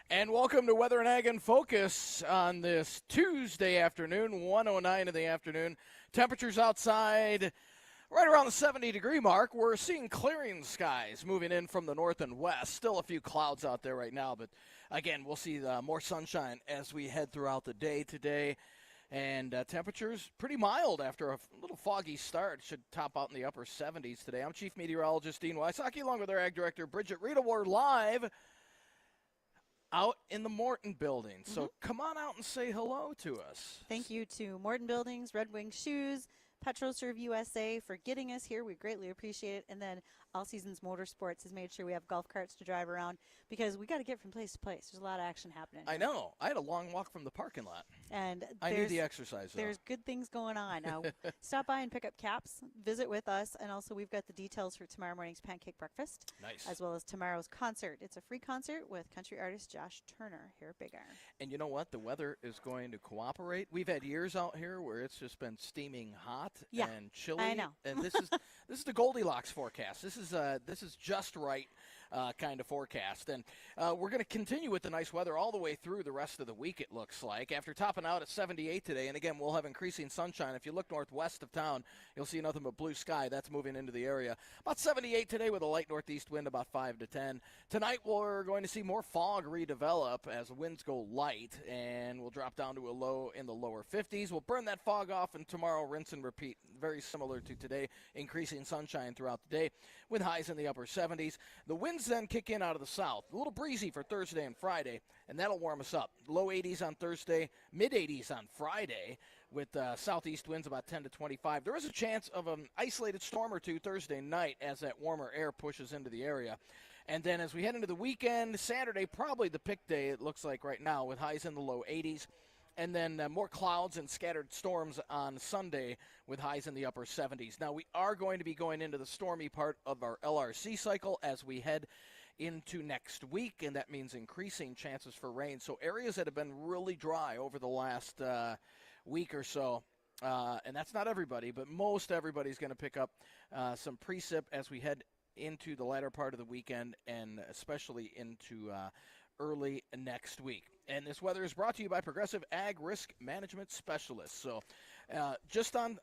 And welcome to Weather and Ag in Focus on this Tuesday afternoon, 1:09 in the afternoon. Temperatures outside right around the 70-degree mark. We're seeing clearing skies moving in from the north and west. Still a few clouds out there right now, but again, we'll see more sunshine as we head throughout the day today. And temperatures pretty mild after a little foggy start. Should top out in the upper 70s today. I'm Chief Meteorologist Dean Wysocki, along with our Ag Director Bridgette. Readel, we're live out in the Morton building. So come on out and say hello to us. Thank you to Morton Buildings, Red Wing Shoes, PetroServe USA for getting us here. We greatly appreciate it. And then All Seasons Motorsports has made sure we have golf carts to drive around because we got to get from place to place. There's a lot of action happening. I know. I had a long walk from the parking lot. And I need the exercise, though. There's good things going on. Now, stop by and pick up caps, visit with us, and also we've got the details for tomorrow morning's pancake breakfast. Nice. As well as tomorrow's concert. It's a free concert with country artist Josh Turner here at Big Iron. And you know what? The weather is going to cooperate. We've had years out here where it's just been steaming hot and chilly. I know. And this is the Goldilocks forecast. This is just right kind of forecast. And we're going to continue with the nice weather all the way through the rest of the week, it looks like. After topping out at 78 today, and again, we'll have increasing sunshine. If you look northwest of town, you'll see nothing but blue sky. That's moving into the area. About 78 today with a light northeast wind, about 5 to 10. Tonight, we're going to see more fog redevelop as winds go light, and we'll drop down to a low in the lower 50s. We'll burn that fog off, and tomorrow, rinse and repeat. Very similar to today, increasing sunshine throughout the day with highs in the upper 70s. The winds then kick in out of the south. A little breezy for Thursday and Friday, and that'll warm us up. Low 80s on Thursday, mid 80s on Friday, with southeast winds about 10 to 25. There is a chance of an isolated storm or two Thursday night as that warmer air pushes into the area. And then as we head into the weekend, Saturday, probably the pick day, it looks like right now, with highs in the low 80s. And then more clouds and scattered storms on Sunday with highs in the upper 70s. Now, we are going to be going into the stormy part of our LRC cycle as we head into next week, and that means increasing chances for rain. So areas that have been really dry over the last week or so, and that's not everybody, but most everybody's going to pick up some precip as we head into the latter part of the weekend and especially into early next week. And this weather is brought to you by Progressive Ag Risk Management Specialists. So just on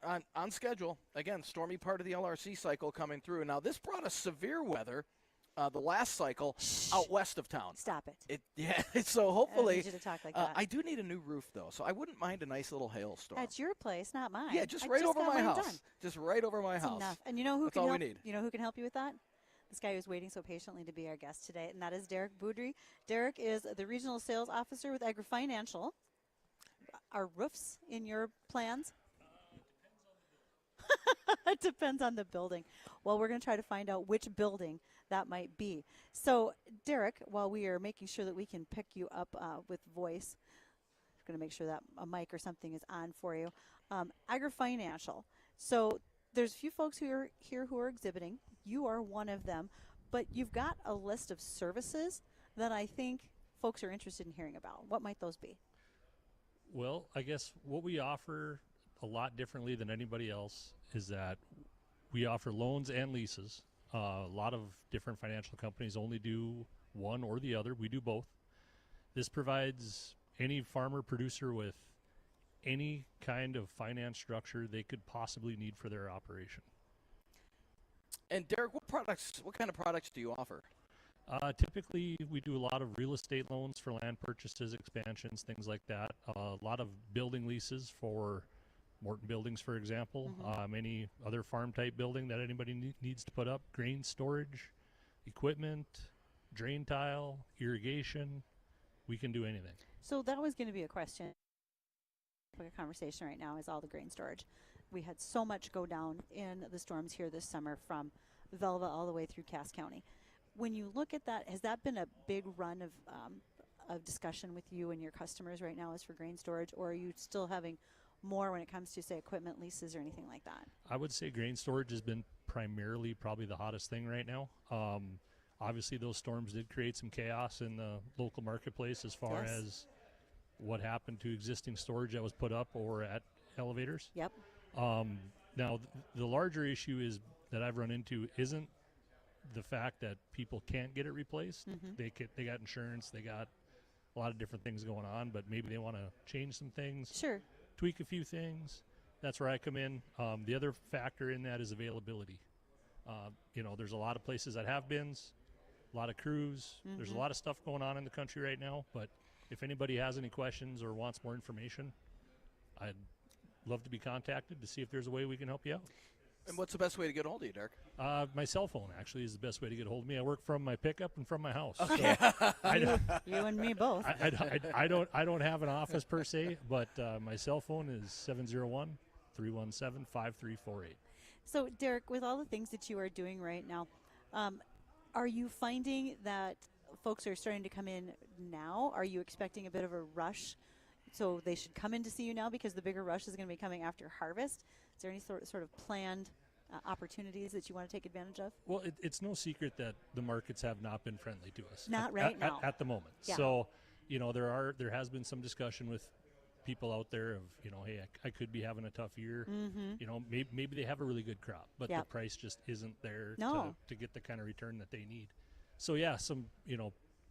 schedule, again, stormy part of the LRC cycle coming through. Now, this brought us severe weather the last cycle out west of town. Stop it. So hopefully, I need you to talk like that. I do need a new roof, though, so I wouldn't mind a nice little hailstorm. That's your place, not mine. Yeah, just right over my house. Done. Just right over my house. Enough. And you know who That's can all help? we need. You know who can help you with that? This guy who's waiting so patiently to be our guest today, and that is Derek Boudry. Derek is the Regional Sales Officer with AgriFinancial. Are roofs in your plans? It depends on the building. Well, we're going to try to find out which building that might be. So, Derek, while we are making sure that we can pick you up with voice, I'm going to make sure that a mic or something is on for you. AgriFinancial. So, there's a few folks who are here who are exhibiting. You are one of them. But you've got a list of services that I think folks are interested in hearing about. What might those be? Well, I guess what we offer a lot differently than anybody else is that we offer loans and leases. A lot of different financial companies only do one or the other. We do both. This provides any farmer producer with any kind of finance structure they could possibly need for their operation. And Derek, what kind of products do you offer? Typically, we do a lot of real estate loans for land purchases, expansions, things like that. A lot of building leases for Morton Buildings, for example. Any other farm-type building that anybody needs to put up. Grain storage, equipment, drain tile, irrigation. We can do anything. So that was going to be a question. A conversation right now is all the grain storage. We had so much go down in the storms here this summer from Velva all the way through Cass County. When you look at that, has that been a big run of discussion with you and your customers right now as for grain storage, or are you still having more when it comes to, say, equipment leases or anything like that? I would say grain storage has been primarily probably the hottest thing right now. Obviously, those storms did create some chaos in the local marketplace as far as what happened to existing storage that was put up or at elevators. Yep. Now, the larger issue is that I've run into isn't the fact that people can't get it replaced. They got insurance, they got a lot of different things going on, but maybe they want to change some things, Sure. tweak a few things. That's where I come in. The other factor in that is availability. There's a lot of places that have bins, a lot of crews. There's a lot of stuff going on in the country right now, but if anybody has any questions or wants more information, I'd love to be contacted to see if there's a way we can help you out. And what's the best way to get a hold of you, Dirk? My cell phone actually is the best way to get a hold of me. I work from my pickup and from my house. Okay. So You and me both. I don't have an office per se, but my cell phone is 701-317-5348. So, Derek, with all the things that you are doing right now, are you finding that folks are starting to come in now? Are you expecting a bit of a rush? So they should come in to see you now because the bigger rush is going to be coming after harvest. Is there any sort of planned opportunities that you want to take advantage of? Well, it's no secret that the markets have not been friendly to us. Not right now. At the moment. Yeah. So, there has been some discussion with people out there of, hey, I could be having a tough year. Maybe they have a really good crop, but the price just isn't there to get the kind of return that they need. So, yeah, some,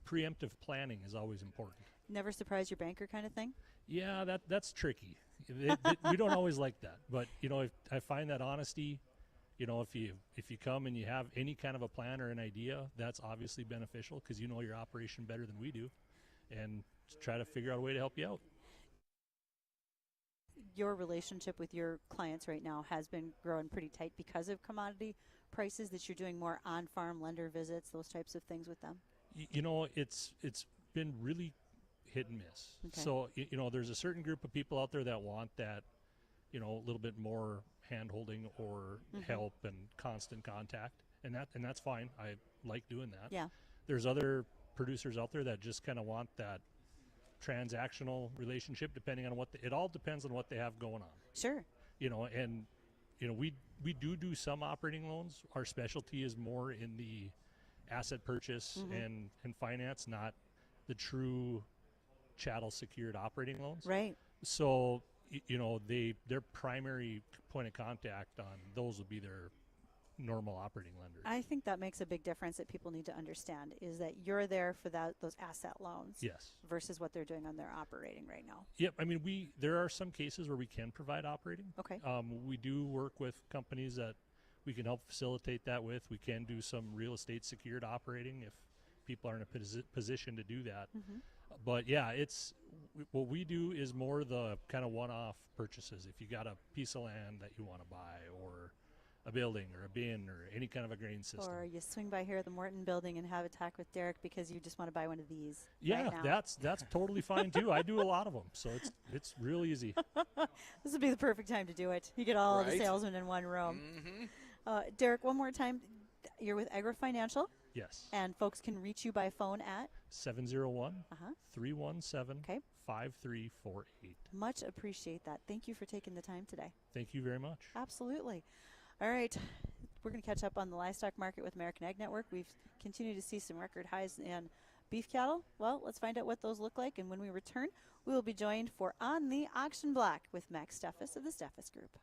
preemptive planning is always important. Never surprise your banker kind of thing? Yeah, that's tricky. We don't always like that. But, if I find that honesty, if you come and you have any kind of a plan or an idea, that's obviously beneficial because you know your operation better than we do, and try to figure out a way to help you out. Your relationship with your clients right now has been growing pretty tight because of commodity prices, that you're doing more on-farm lender visits, those types of things with them? It's been really hit and miss. Okay. So, there's a certain group of people out there that want that, a little bit more hand-holding or help and constant contact, and that's fine. I like doing that. Yeah. There's other producers out there that just kind of want that transactional relationship, depending on it all depends on what they have going on. Sure. We do some operating loans. Our specialty is more in the asset purchase and finance, not the true chattel secured operating loans. Right. So, their primary point of contact on those would be their normal operating lender. I think that makes a big difference that people need to understand, is that you're there for those asset loans. Yes. Versus what they're doing on their operating right now. Yep. I mean, there are some cases where we can provide operating. Okay. We do work with companies that we can help facilitate that with. We can do some real estate secured operating if people are in a position to do that. But yeah, what we do is more the kind of one-off purchases. If you got a piece of land that you want to buy, or a building or a bin or any kind of a grain system. Or you swing by here at the Morton building and have a talk with Derek because you just want to buy one of these. Yeah, right now. that's totally fine too. I do a lot of them, so it's real easy. This would be the perfect time to do it. You get all the salesmen in one room. Derek, one more time. You're with Agri Financial. Yes. And folks can reach you by phone at 701-317-5348. Much appreciate that. Thank you for taking the time today. Thank you very much. Absolutely. All right. We're going to catch up on the livestock market with American Ag Network. We've continued to see some record highs in beef cattle. Well, let's find out what those look like. And when we return, we will be joined for On the Auction Block with Max Steffes of the Steffes Group.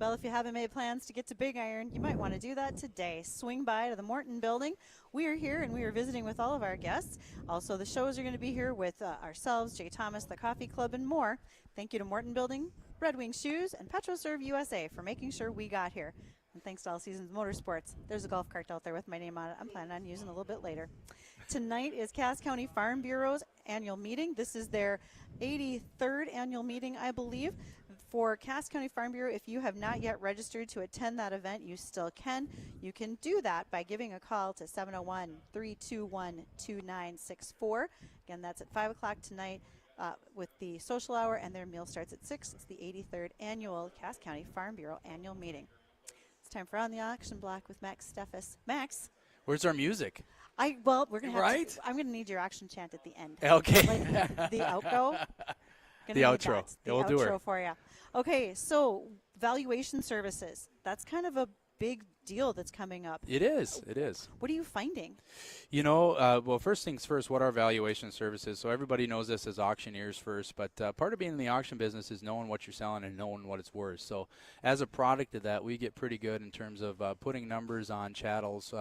Well, if you haven't made plans to get to Big Iron, you might want to do that today. Swing by to the Morton building. We are here and we are visiting with all of our guests. Also, the shows are going to be here with ourselves, Jay Thomas, the Coffee Club, and more. Thank you to Morton Building, Red Wing Shoes, and PetroServe USA for making sure we got here. And thanks to All Seasons Motorsports. There's a golf cart out there with my name on it. I'm planning on using it a little bit later. Tonight is Cass County Farm Bureau's annual meeting. This is their 83rd annual meeting, I believe. For Cass County Farm Bureau, if you have not yet registered to attend that event, you still can. You can do that by giving a call to 701-321-2964. Again, that's at 5 o'clock tonight with the social hour, and their meal starts at 6. It's the 83rd annual Cass County Farm Bureau annual meeting. It's time for On the Auction Block with Max Steffes. Max? Where's our music? Well, we're gonna have Right? to, I'm gonna need your auction chant at the end. Okay. Like the outro. The outro. The We'll outro do her. for you. Okay, so valuation services. That's kind of a big deal that's coming up. It is. It is. What are you finding? You know, well, first things first, what are valuation services? So everybody knows this as auctioneers first, but part of being in the auction business is knowing what you're selling and knowing what it's worth. So as a product of that, we get pretty good in terms of putting numbers on chattels,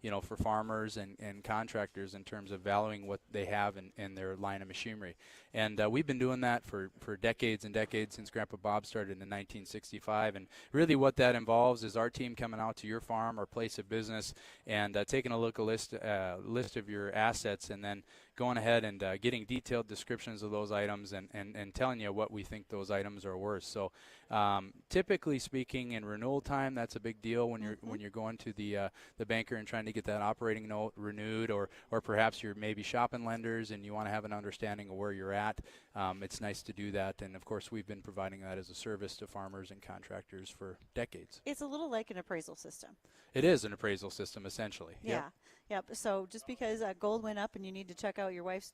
you know, for farmers and contractors in terms of valuing what they have in their line of machinery. And we've been doing that for decades and decades since Grandpa Bob started in 1965. And really what that involves is our team coming out to your farm or place of business and taking a look list of your assets and then going ahead and getting detailed descriptions of those items and telling you what we think those items are worth. So typically speaking, in renewal time, that's a big deal when you're going to the banker and trying to get that operating note renewed, or perhaps you're maybe shopping lenders and you want to have an understanding of where you're at. It's nice to do that, and of course we've been providing that as a service to farmers and contractors for decades. It's a little like an appraisal system. It is an appraisal system essentially. Yeah. Yep. So just because gold went up and you need to check out your wife's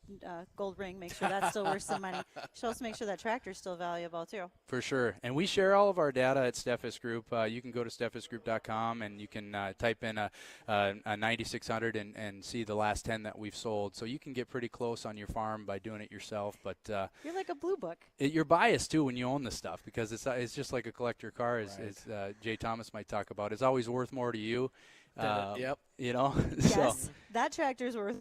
gold ring, make sure that's still worth some money. You should also make sure that tractor's still valuable too. For sure. And we share all of our data at Steffes Group. You can go to steffesgroup.com and you can type in a 9600 and see the last 10 that we've sold. So you can get pretty close on your farm by doing it yourself. But You're like a blue book. you're biased too when you own this stuff because it's just like a collector car, as Jay Thomas might talk about. It's always worth more to you. Yep. You know. Yes. That tractor's worth.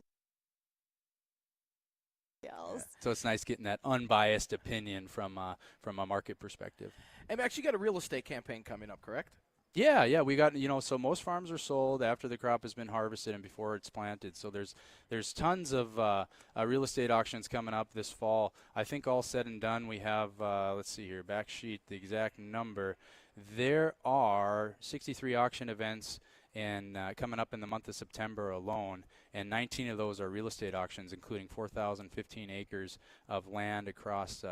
So it's nice getting that unbiased opinion from a market perspective. And Max, you got a real estate campaign coming up, correct? Yeah, we got, so most farms are sold after the crop has been harvested and before it's planted. So there's tons of real estate auctions coming up this fall. I think all said and done, we have, let's see here, back sheet, the exact number. There are 63 auction events and coming up in the month of September alone, and 19 of those are real estate auctions, including 4,015 acres of land across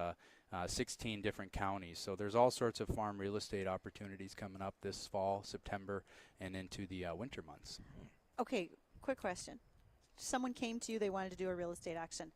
16 different counties. So there's all sorts of farm real estate opportunities coming up this fall, September, and into the winter months. Okay, quick question. Someone came to you, they wanted to do a real estate auction.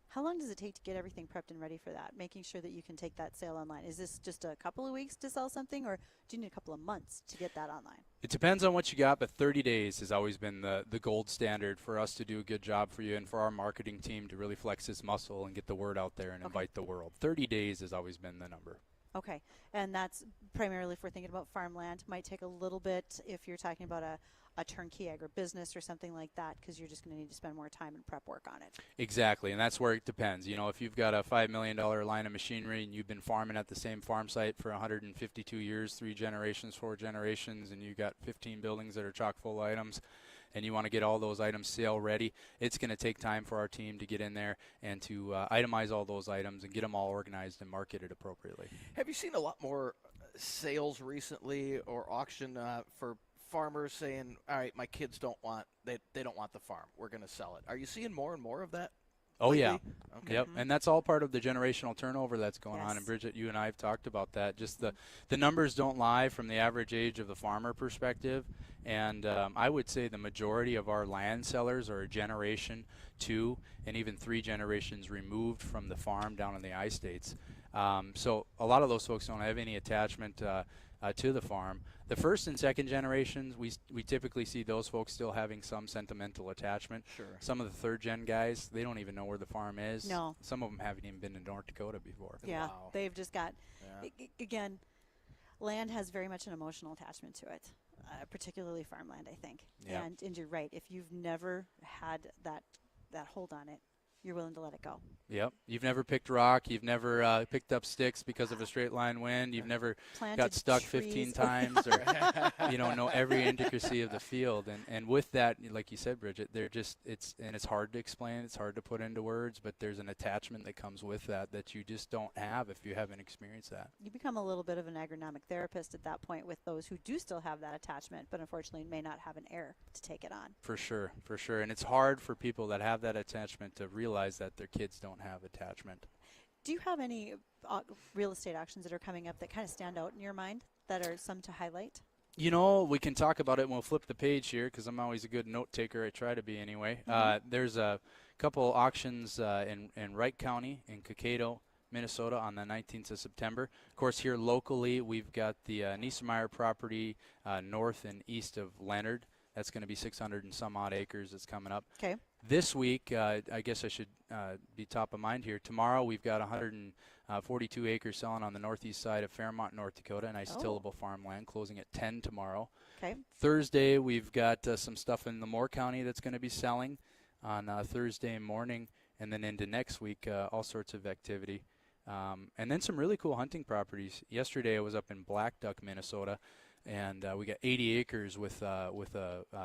How long does it take to get everything prepped and ready for that, making sure that you can take that sale online? Is this just a couple of weeks to sell something, or do you need a couple of months to get that online? It depends on what you got, but 30 days has always been the gold standard for us to do a good job for you and for our marketing team to really flex its muscle and get the word out there and invite the world. 30 days has always been the number. Okay, and that's primarily if we're thinking about farmland. Might take a little bit if you're talking about a turnkey agribusiness or something like that, because you're just going to need to spend more time and prep work on it. Exactly, and that's where it depends. If you've got a $5 million line of machinery and you've been farming at the same farm site for 152 years, 3 generations, 4 generations, and you've got 15 buildings that are chock full of items, and you want to get all those items sale ready, it's going to take time for our team to get in there and to itemize all those items and get them all organized and marketed appropriately. Have you seen a lot more sales recently or auction for farmers saying, all right, my kids don't want they don't want the farm, we're going to sell it? Are you seeing more and more of that? Oh, lately? yeah. Okay. Yep, and that's all part of the generational turnover that's going on. And Bridgette, you and I have talked about that. Just the numbers don't lie from the average age of the farmer perspective. And I would say the majority of our land sellers are a generation, 2, and even 3 generations removed from the farm down in the I-states. So a lot of those folks don't have any attachment to the farm. The first and second generations, we typically see those folks still having some sentimental attachment. Sure. Some of the third gen guys, they don't even know where the farm is. No. Some of them haven't even been to North Dakota before. Yeah, Wow. they've just got, again, land has very much an emotional attachment to it, particularly farmland, I think. Yeah. And you're right. If you've never had that hold on it, you're willing to let it go. Yep. You've never picked rock. You've never picked up sticks because of a straight line wind. You've never Planted got stuck trees. 15 times or, know every intricacy of the field. And with that, like you said, Bridgette, it's hard to explain. It's hard to put into words, but there's an attachment that comes with that you just don't have if you haven't experienced that. You become a little bit of an agronomic therapist at that point with those who do still have that attachment, but unfortunately may not have an heir to take it on. For sure. And it's hard for people that have that attachment to realize that their kids don't have attachment. Do you have any real estate auctions that are coming up that kind of stand out in your mind that are some to highlight? We can talk about it when we'll flip the page here because I'm always a good note taker. I try to be anyway. There's a couple auctions in Wright County in Kaikato, Minnesota on the 19th of September. Of course, here locally, we've got the Niesemeyer property north and east of Leonard. That's going to be 600 and some odd acres that's coming up. Okay. This week, I guess I should be top of mind here. Tomorrow, we've got 142 acres selling on the northeast side of Fairmont, North Dakota, nice tillable farmland, closing at 10 tomorrow. Okay. Thursday, we've got some stuff in Lemoore County that's going to be selling on Thursday morning, and then into next week, all sorts of activity. And then some really cool hunting properties. Yesterday, I was up in Black Duck, Minnesota, and we got 80 acres with a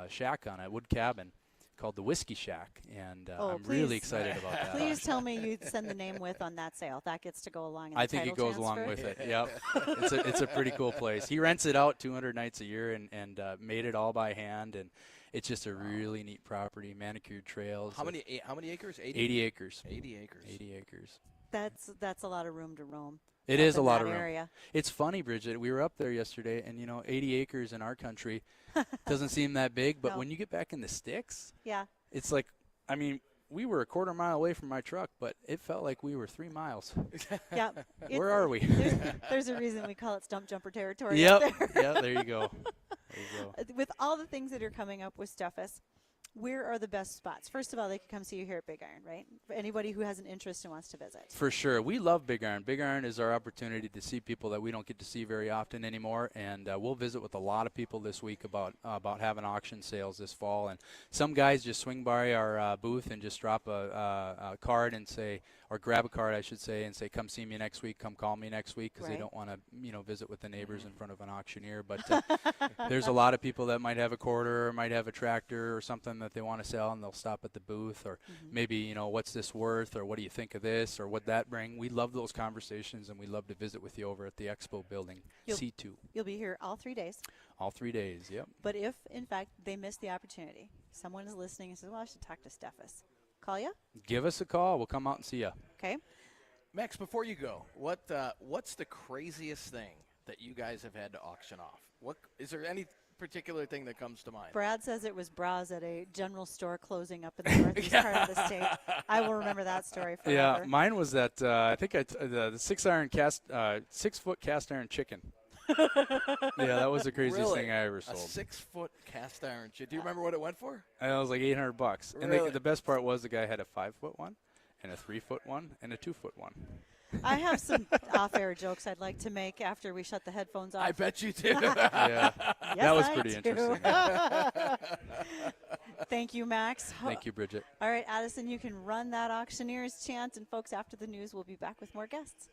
shack on it, wood cabin, called the Whiskey Shack, and I'm really excited about that. Please tell me you send the name with on that sale. That gets to go along in the I think it goes along transfer. with it. Yep, it's a pretty cool place. He rents it out 200 nights a year and made it all by hand, and it's just a really neat property. Manicured trails. How many acres? 80 acres. 80 acres. 80 acres. That's a lot of room to roam. It is a lot in of that room. area. It's funny, Bridgette. We were up there yesterday, and 80 acres in our country doesn't seem that big, but No. when you get back in the sticks, Yeah. it's like, we were a quarter mile away from my truck, but it felt like we were 3 miles. Yeah. Where are we? There's a reason we call it stump jumper territory. Yep. Up there. Yeah, there you go. There you go. With all the things that are coming up with Steffes, where are the best spots? First of all, they can come see you here at Big Iron, right? For anybody who has an interest and wants to visit. For sure. We love Big Iron. Big Iron is our opportunity to see people that we don't get to see very often anymore, and we'll visit with a lot of people this week about having auction sales this fall. And some guys just swing by our booth and just drop a card and say, or grab a card, I should say, and say, come see me next week, come call me next week, because Right. they don't want to, visit with the neighbors in front of an auctioneer. But there's a lot of people that might have a quarter or might have a tractor or something that they want to sell, and they'll stop at the booth, or maybe, what's this worth, or what do you think of this, or what that bring. We love those conversations, and we love to visit with you over at the Expo building, C2. You'll be here all 3 days. All 3 days, yep. But if, in fact, they miss the opportunity, someone is listening and says, well, I should talk to Steffes. Call you? Give us a call. We'll come out and see you. Okay. Max, before you go, what's the craziest thing that you guys have had to auction off? Is there any particular thing that comes to mind? Brad says it was bras at a general store closing up in the northeast part of the state. I will remember that story forever. Yeah, mine was that the 6-foot cast iron chicken. Yeah, that was the craziest Really? thing I ever A sold. 6-foot cast iron chip. Do you remember what it went for? And it was like $800. Really? And the best part was the guy had a 5-foot one, and a 3-foot one, and a 2-foot one. I have some off-air jokes I'd like to make after we shut the headphones off. I bet you do. Yeah, Yes, that was I pretty do. interesting. Thank you, Max. Thank you, Bridgette. All right, Addison, you can run that auctioneer's chant, and folks, after the news, we'll be back with more guests.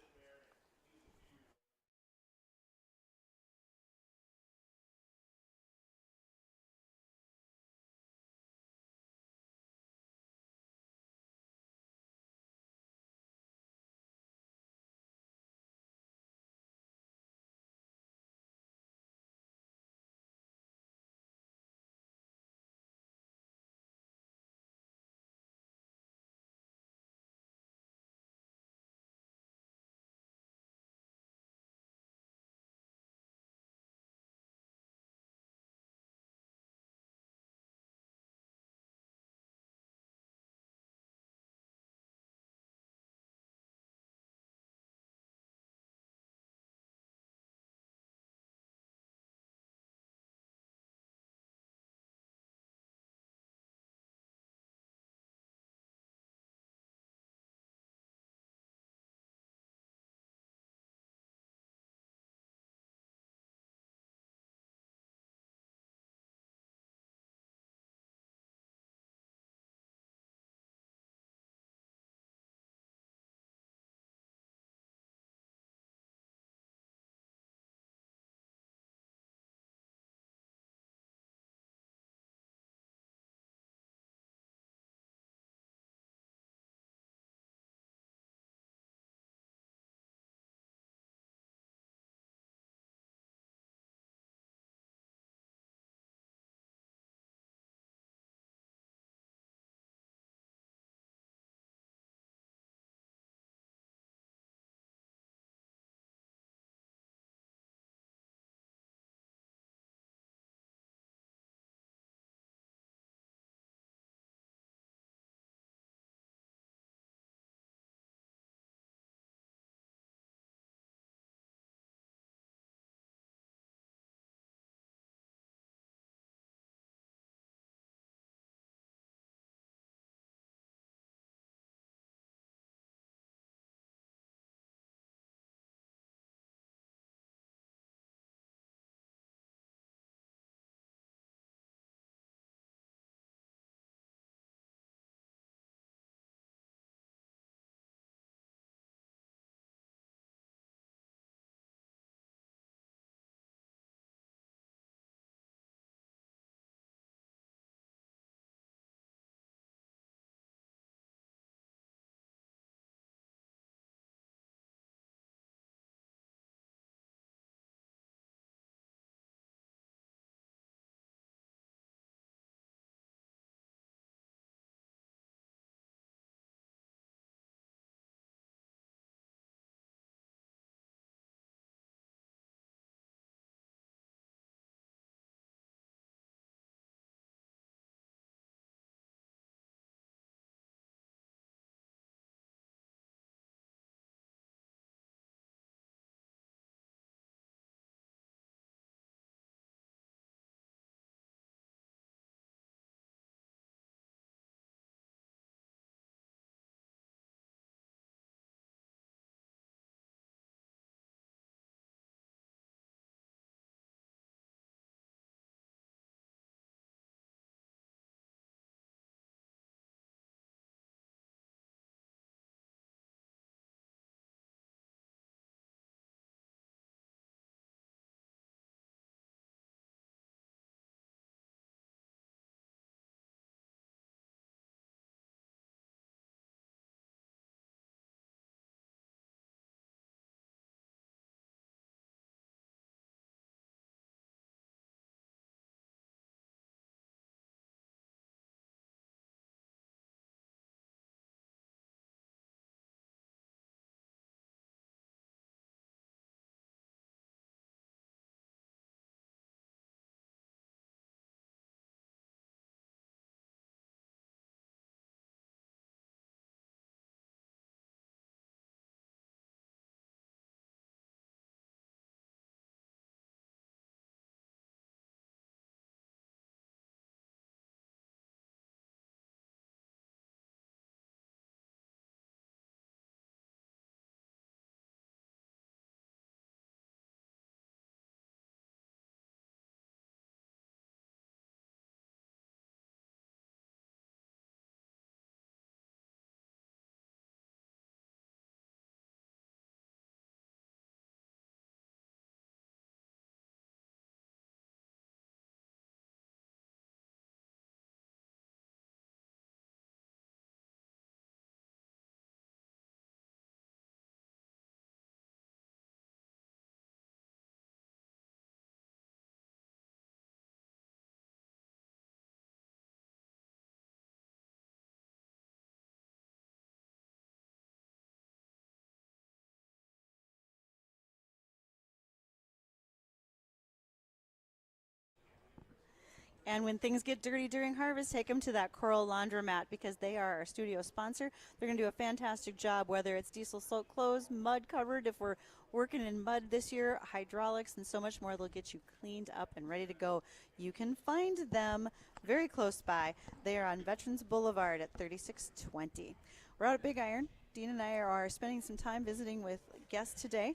And when things get dirty during harvest, take them to that Coral Laundromat because they are our studio sponsor. They're going to do a fantastic job, whether it's diesel soaked clothes, mud covered, if we're working in mud this year, hydraulics, and so much more. They'll get you cleaned up and ready to go. You can find them very close by. They are on Veterans Boulevard at 3620. We're out at Big Iron. Dean and I are spending some time visiting with guests today.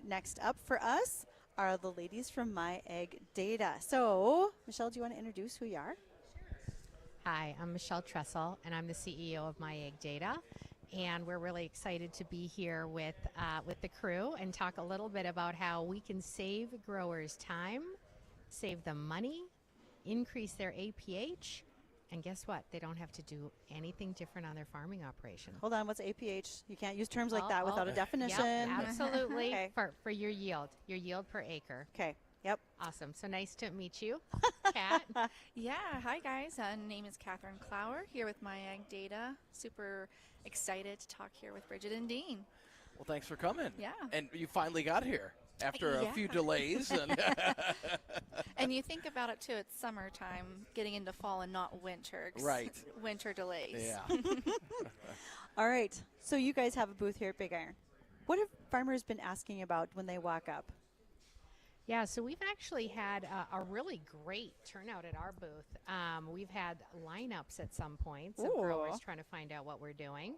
Next up for us are the ladies from My Ag Data. So, Michelle, do you want to introduce who you are? Hi, I'm Michelle Tressel, and I'm the CEO of My Ag Data. And we're really excited to be here with the crew and talk a little bit about how we can save growers time, save them money, increase their APH, and guess what? They don't have to do anything different on their farming operation. Hold on, what's APH? You can't use terms like that without a definition. Yep, absolutely. Okay. For your yield per acre. Okay, yep. Awesome. So nice to meet you, Kat. Yeah, hi guys. Name is Catherine Clower, here with My Ag Data. Super excited to talk here with Bridgette and Dean. Well, thanks for coming. Yeah. And you finally got here after a few delays. And And you think about it too, it's summertime, getting into fall and not winter. Right. Winter delays. yeah. All right, so you guys have a booth here at Big Iron. What have farmers been asking about when they walk up? Yeah, so we've actually had a really great turnout at our booth. We've had lineups at some points of growers trying to find out what we're doing.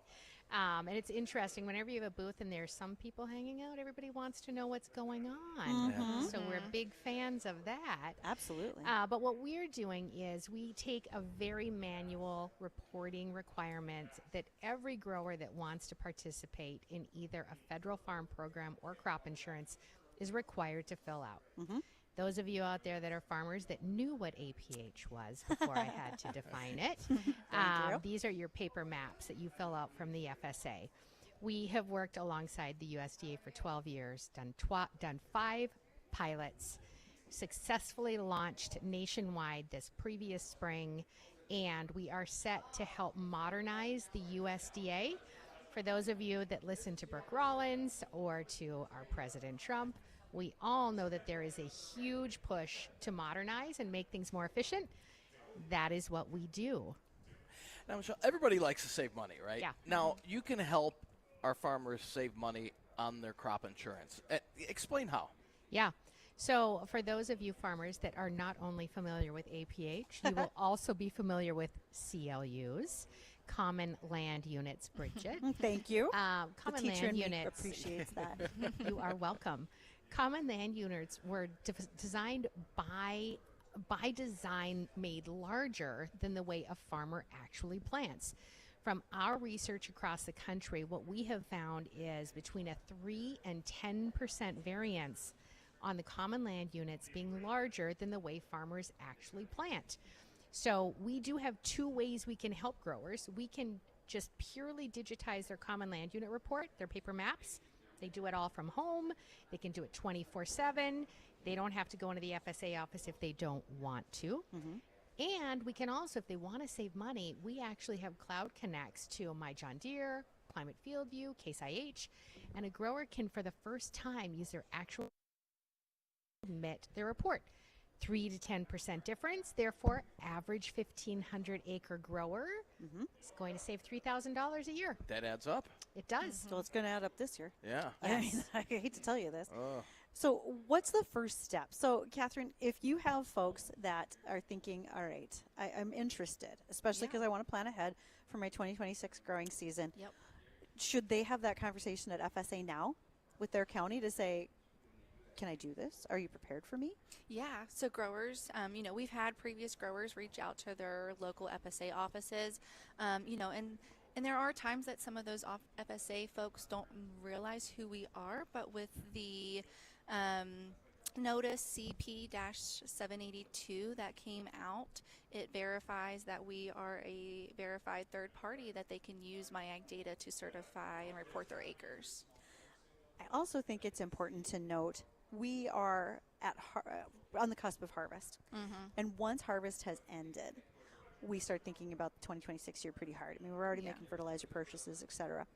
And it's interesting, whenever you have a booth and there's some people hanging out, everybody wants to know what's going on. So we're big fans of that. Absolutely. But what we're doing is we take a very manual reporting requirement that every grower that wants to participate in either a federal farm program or crop insurance is required to fill out. Those of you out there that are farmers that knew what APH was before I had to define it, these are your paper maps that you fill out from the FSA. We have worked alongside the USDA for 12 years, done 5 pilots, successfully launched nationwide this previous spring, and we are set to help modernize the USDA. For those of you that listen to Brooke Rollins or to our President Trump, we all know that there is a huge push to modernize and make things more efficient. That is what we do. Now, Michelle, everybody likes to save money, right? Yeah. Now, you can help our farmers save money on their crop insurance. Explain how. Yeah. So for those of you farmers that are not only familiar with APH, you will also be familiar with CLUs, Common Land Units, Bridgette. Thank you. Common the teacher Land in me Units. appreciates that. You are welcome. Common land units were designed by design, made larger than the way a farmer actually plants. From our research across the country, what we have found is between a 3 and 10% variance on the common land units being larger than the way farmers actually plant. So we do have 2 ways we can help growers. We can just purely digitize their common land unit report, their paper maps. They do it all from home. They can do it 24/7. They don't have to go into the FSA office if they don't want to. And we can also, if they want to save money, we actually have cloud connects to My John Deere, Climate Field View, Case IH, and a grower can, for the first time, use their actual submit their report. 3 to 10% difference. Therefore, average 1,500 acre grower is going to save $3,000 a year. That adds up. It does. So it's going to add up this year. Yeah. I mean, I hate to tell you this. So what's the first step? So, Catherine, if you have folks that are thinking, all right, I'm interested, especially because I want to plan ahead for my 2026 growing season. Yep. Should they have that conversation at FSA now with their county to say, can I do this? Are you prepared for me? Yeah, so growers, we've had previous growers reach out to their local FSA offices, and there are times that some of those FSA folks don't realize who we are, but with the notice CP-782 that came out, it verifies that we are a verified third party that they can use My Ag Data to certify and report their acres. I also think it's important to note we are on the cusp of harvest. And once harvest has ended, we start thinking about the 2026 year pretty hard. I mean, we're already making fertilizer purchases, et cetera.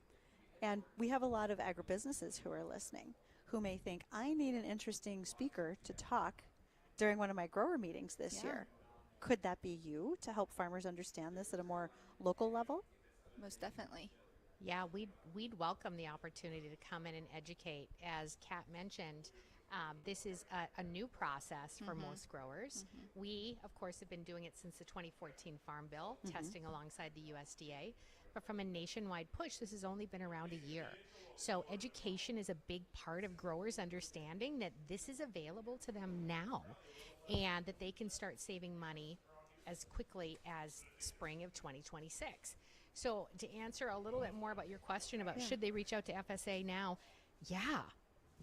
And we have a lot of agribusinesses who are listening who may think, I need an interesting speaker to talk during one of my grower meetings this year. Could that be you to help farmers understand this at a more local level? Most definitely. Yeah, we'd welcome the opportunity to come in and educate. As Kat mentioned, this is a new process for most growers. We, of course, have been doing it since the 2014 Farm Bill, testing alongside the USDA. But from a nationwide push, this has only been around a year. So education is a big part of growers understanding that this is available to them now and that they can start saving money as quickly as spring of 2026. So to answer a little bit more about your question about should they reach out to FSA now,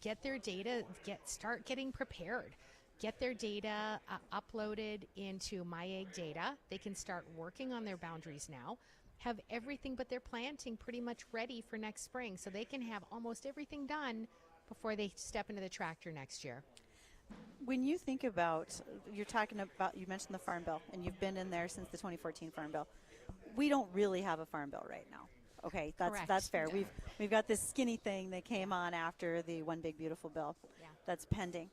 get their data, start getting prepared. Get their data uploaded into MyAg data. They can start working on their boundaries now. Have everything but their planting pretty much ready for next spring, so they can have almost everything done before they step into the tractor next year. When you think about, you mentioned the Farm Bill, and you've been in there since the 2014 Farm Bill. We don't really have a Farm Bill right now. Okay, that's fair. We've got this skinny thing that came on after the One Big Beautiful Bill that's pending.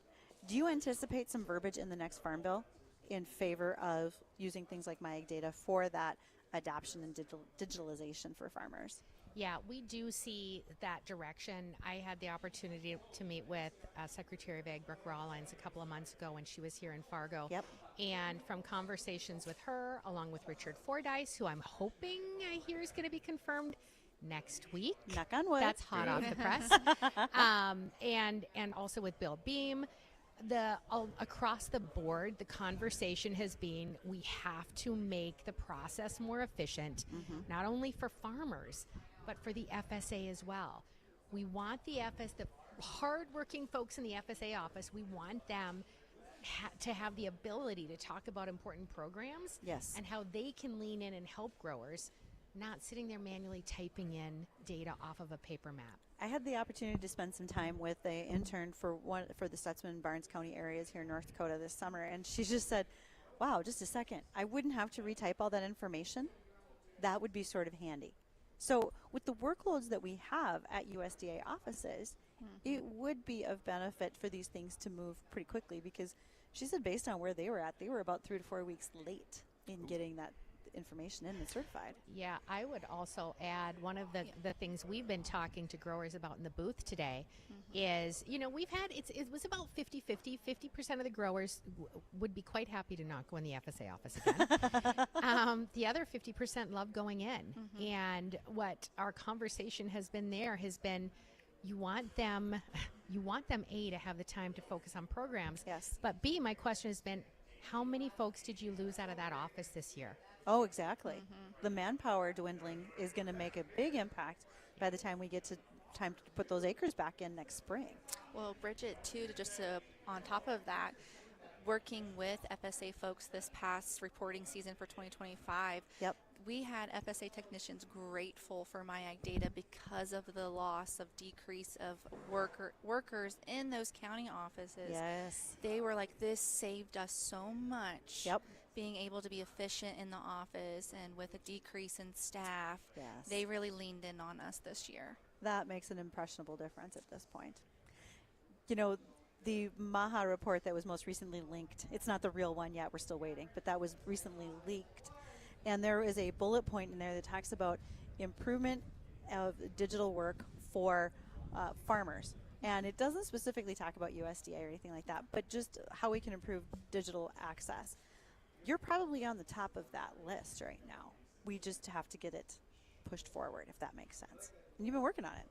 Do you anticipate some verbiage in the next Farm Bill in favor of using things like MyAg data for that adoption and digitalization for farmers? Yeah, we do see that direction. I had the opportunity to meet with Secretary of Ag Brooke Rawlines a couple of months ago when she was here in Fargo. Yep. And from conversations with her, along with Richard Fordyce, who I'm hoping I hear is going to be confirmed next week. Knock on wood. That's hot off the press. And also with Bill Beam. Across the board, the conversation has been we have to make the process more efficient, not only for farmers, but for the FSA as well. We want the hardworking folks in the FSA office, we want them to have the ability to talk about important programs and how they can lean in and help growers, not sitting there manually typing in data off of a paper map. I had the opportunity to spend some time with an intern for the Stutzman Barnes County areas here in North Dakota this summer, and she just said, wow, just a second, I wouldn't have to retype all that information. That would be sort of handy. So with the workloads that we have at USDA offices, it would be of benefit for these things to move pretty quickly, because she said based on where they were at, they were about 3 to 4 weeks late in getting that information in and certified. Yeah, I would also add one of the things we've been talking to growers about in the booth today is, we've had, it was about 50-50. 50% of the growers would be quite happy to not go in the FSA office again. The other 50% love going in. And what our conversation has been there has been, you want them, A, to have the time to focus on programs. Yes. But B, my question has been, how many folks did you lose out of that office this year? Oh, exactly. The manpower dwindling is going to make a big impact by the time we get to time to put those acres back in next spring. Well, Bridgette, too, on top of that, working with FSA folks this past reporting season for 2025, we had FSA technicians grateful for MyAg data because of the decrease of workers in those county offices. Yes. They were like, this saved us so much. Being able to be efficient in the office and with a decrease in staff. They really leaned in on us this year. That makes an impressionable difference at this point. The MAHA report that was most recently linked, it's not the real one yet, we're still waiting, but that was recently leaked. And there is a bullet point in there that talks about improvement of digital work for farmers. And it doesn't specifically talk about USDA or anything like that, but just how we can improve digital access. You're probably on the top of that list right now. We just have to get it pushed forward, if that makes sense. And you've been working on it.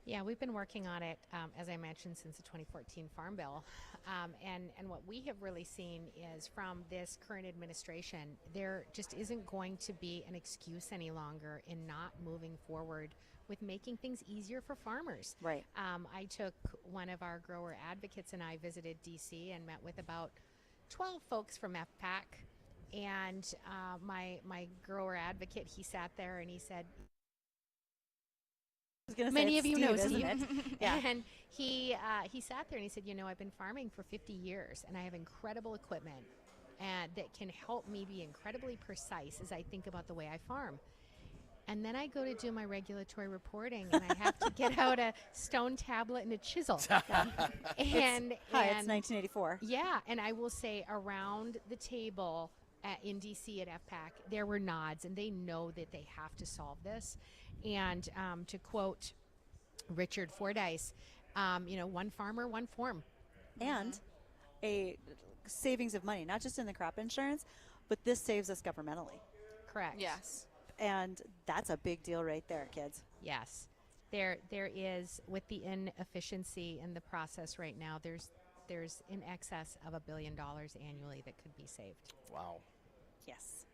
Yeah, we've been working on it, as I mentioned, since the 2014 Farm Bill. And what we have really seen is from this current administration, there just isn't going to be an excuse any longer in not moving forward with making things easier for farmers. Right. I took one of our grower advocates and I visited DC and met with about 12 folks from FPAC. And my grower advocate, he sat there and he said, many of you know Steve. And he sat there and he said, I've been farming for 50 years and I have incredible equipment and that can help me be incredibly precise as I think about the way I farm. And then I go to do my regulatory reporting and I have to get out a stone tablet and a chisel. It's 1984. Yeah, and I will say around the table, in DC at FPAC, there were nods, and they know that they have to solve this. And to quote Richard Fordyce, one farmer, one form. And a savings of money, not just in the crop insurance, but this saves us governmentally. Correct. Yes. And that's a big deal right there, kids. Yes. There is, with the inefficiency in the process right now, there's in excess of $1 billion annually that could be saved. Wow. Yes.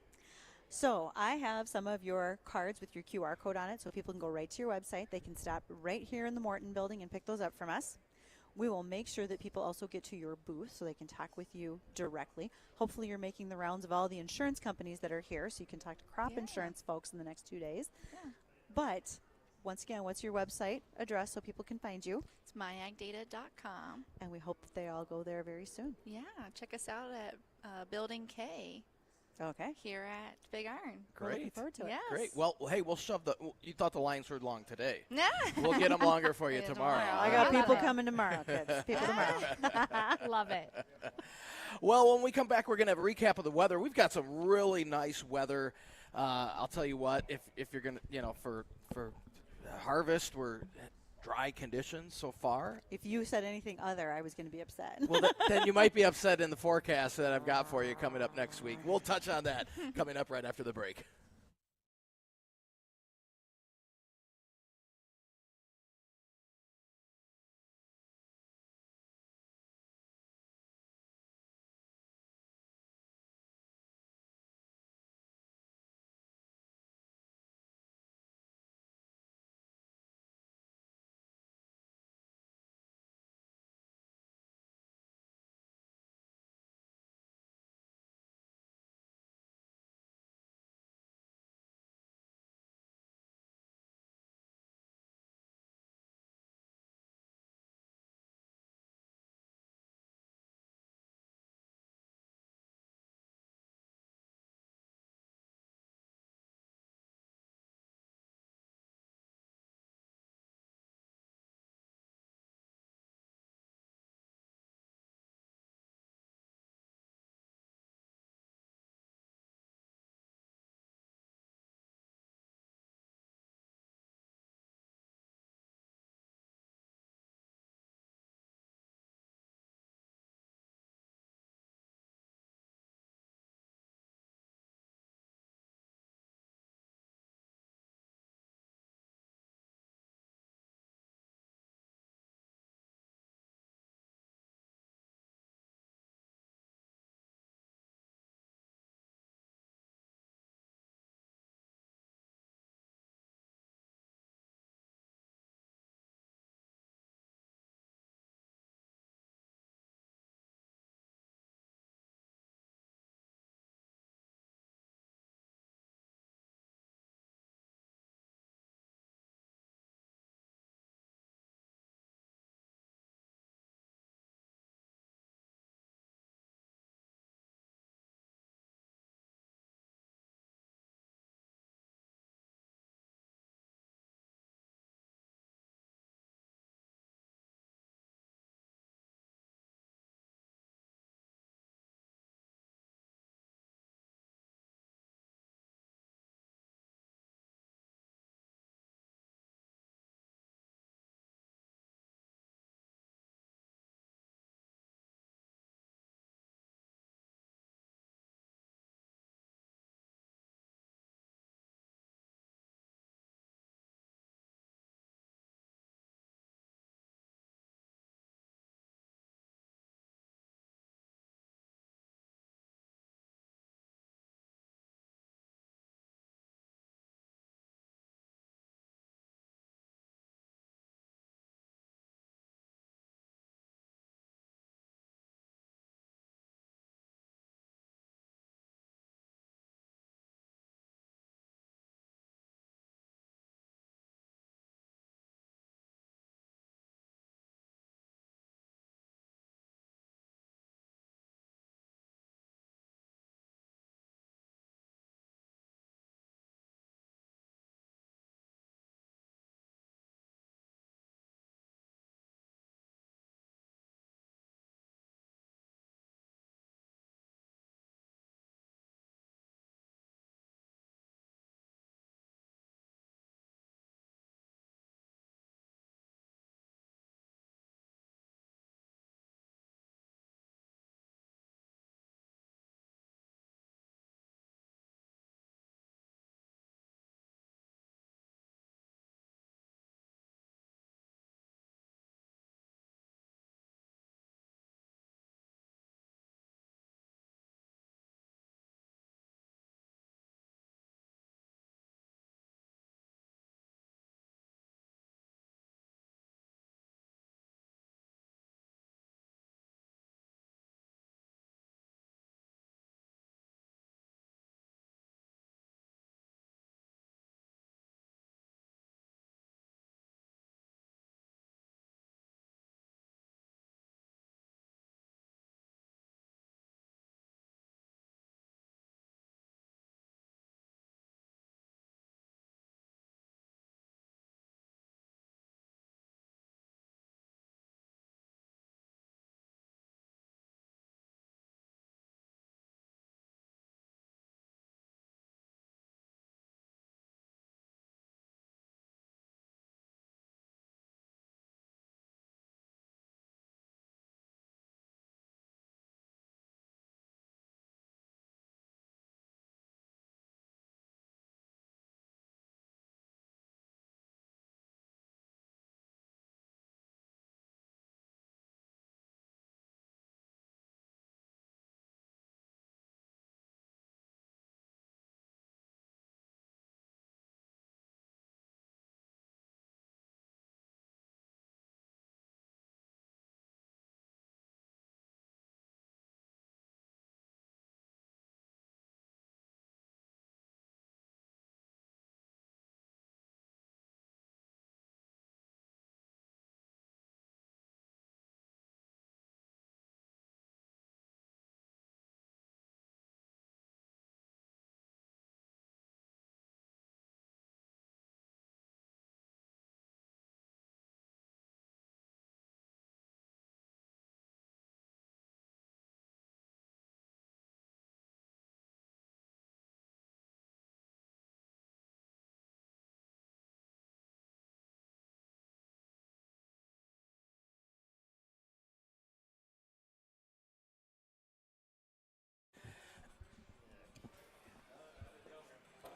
So I have some of your cards with your QR code on it, so people can go right to your website. They can stop right here in the Morton building and pick those up from us. We will make sure that people also get to your booth so they can talk with you directly. Hopefully you're making the rounds of all the insurance companies that are here so you can talk to crop insurance folks in the next 2 days. Yeah. But once again, what's your website address so people can find you? It's myagdata.com. And we hope that they all go there very soon. Yeah, check us out at Building K Okay. here at Big Iron. We're looking Great. forward to it. Yes. Great. Well, hey, we'll shove you thought the lines were long today. Nah. We'll get them longer for you Yeah, tomorrow. I got love people it. coming tomorrow, kids. People tomorrow. Love it. Well, when we come back, we're going to have a recap of the weather. We've got some really nice weather. I'll tell you what, if you're going to, for harvest, we're dry conditions so far. If you said anything other, I was going to be upset. Well, then you might be upset in the forecast that I've got for you coming up next week. We'll touch on that coming up right after the break.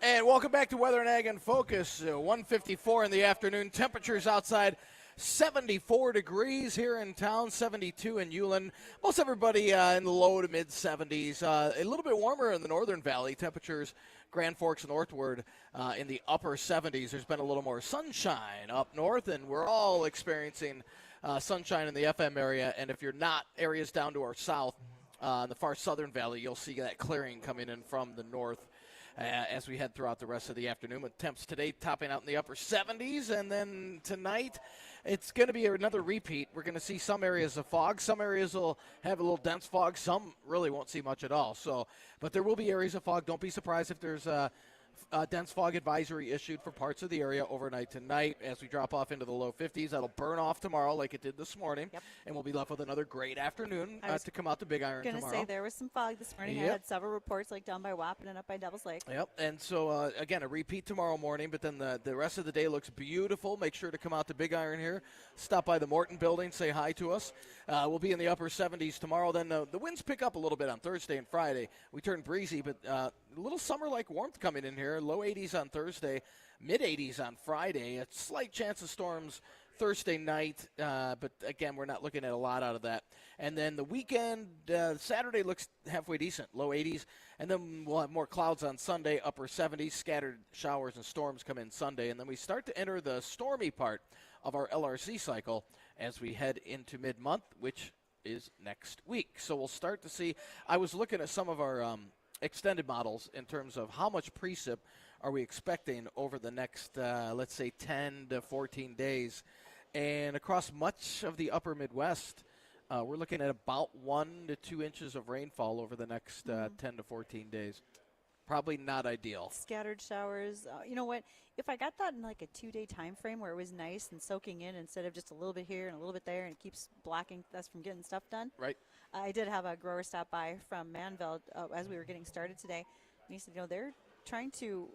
And welcome back to Weather and Ag in Focus. 1:54 in the afternoon. Temperatures outside 74 degrees here in town, 72 in Ulen. Most everybody in the low to mid 70s. A little bit warmer in the Northern Valley. Temperatures Grand Forks northward in the upper 70s. There's been a little more sunshine up north, and we're all experiencing sunshine in the FM area. And if you're not, areas down to our south, in the far southern valley, you'll see that clearing coming in from the north. As we head throughout the rest of the afternoon, with temps today topping out in the upper 70s, and then tonight it's going to be another repeat. We're going to see some areas of fog. Some areas will have a little dense fog. Some really won't see much at all. But there will be areas of fog. Don't be surprised if there's a dense fog advisory issued for parts of the area overnight tonight as we drop off into the low 50s. That'll burn off tomorrow like it did this morning, and we'll be left with another great afternoon to come out to Big Iron tomorrow. I was going to say there was some fog this morning. I had several reports like down by Wapping and up by Devil's Lake. Yep, and so, again, a repeat tomorrow morning, but then the rest of the day looks beautiful. Make sure to come out to Big Iron here. Stop by the Morton building, say hi to us. We'll be in the upper 70s tomorrow. Then the winds pick up a little bit on Thursday and Friday. We turn breezy, but a little summer-like warmth coming in here. Low 80s on Thursday, mid-80s on Friday. A slight chance of storms Thursday night, but again, we're not looking at a lot out of that. And then the weekend, Saturday looks halfway decent, low 80s. And then we'll have more clouds on Sunday, upper 70s. Scattered showers and storms come in Sunday. And then we start to enter the stormy part of our LRC cycle as we head into mid-month, which is next week. So we'll start to see. I was looking at some of our extended models in terms of how much precip are we expecting over the next, let's say, 10 to 14 days. And across much of the upper Midwest, we're looking at about 1 to 2 inches of rainfall over the next 10 to 14 days. Probably not ideal. Scattered showers. You know what? If I got that in like a 2-day time frame where it was nice and soaking in instead of just a little bit here and a little bit there and it keeps blocking us from getting stuff done. Right. I did have a grower stop by from Manville as we were getting started today. And he said, they're trying to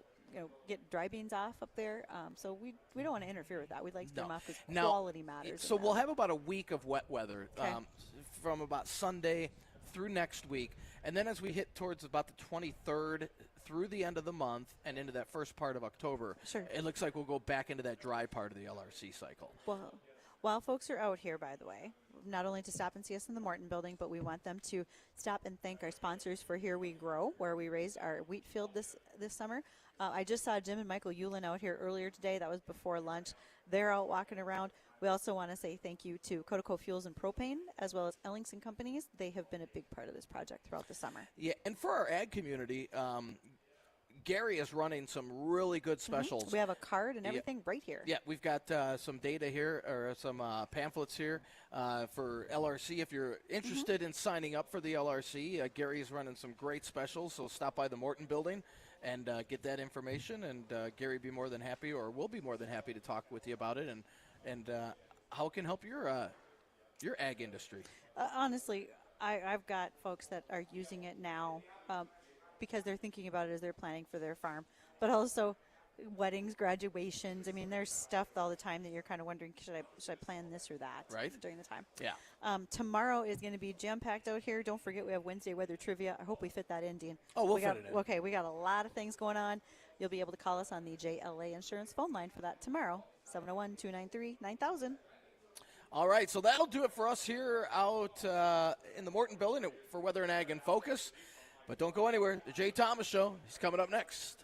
get dry beans off up there. So we don't want to interfere with that. We'd like to get them off because quality matters. So we'll have about a week of wet weather from about Sunday through next week. And then as we hit towards about the 23rd through the end of the month and into that first part of October, it looks like we'll go back into that dry part of the LRC cycle. Well, while folks are out here, by the way, not only to stop and see us in the Morton building, but we want them to stop and thank our sponsors for Here We Grow, where we raised our wheat field this summer. I just saw Jim and Michael Ulen out here earlier today. That was before lunch. They're out walking around. We also want to say thank you to Codeco Fuels and Propane, as well as Ellingson Companies. They have been a big part of this project throughout the summer. Yeah, and for our ag community, Gary is running some really good specials. We have a card and everything right here. Yeah, we've got some data here, or some pamphlets here for LRC. If you're interested in signing up for the LRC, Gary is running some great specials, so stop by the Morton building and get that information, and Gary be more than happy, or will be more than happy to talk with you about it and how it can help your ag industry. Honestly, I've got folks that are using it now because they're thinking about it as they're planning for their farm, but also weddings, graduations. I mean, there's stuff all the time that you're kind of wondering, should I plan this or that during the time? Yeah. Tomorrow is going to be jam-packed out here. Don't forget we have Wednesday weather trivia. I hope we fit that in, Dean. Oh, we'll fit it in. Okay, we got a lot of things going on. You'll be able to call us on the JLA Insurance phone line for that tomorrow, 701-293-9000. All right, so that'll do it for us here out in the Morton building for Weather and Ag in Focus. But don't go anywhere. The Jay Thomas Show is coming up next.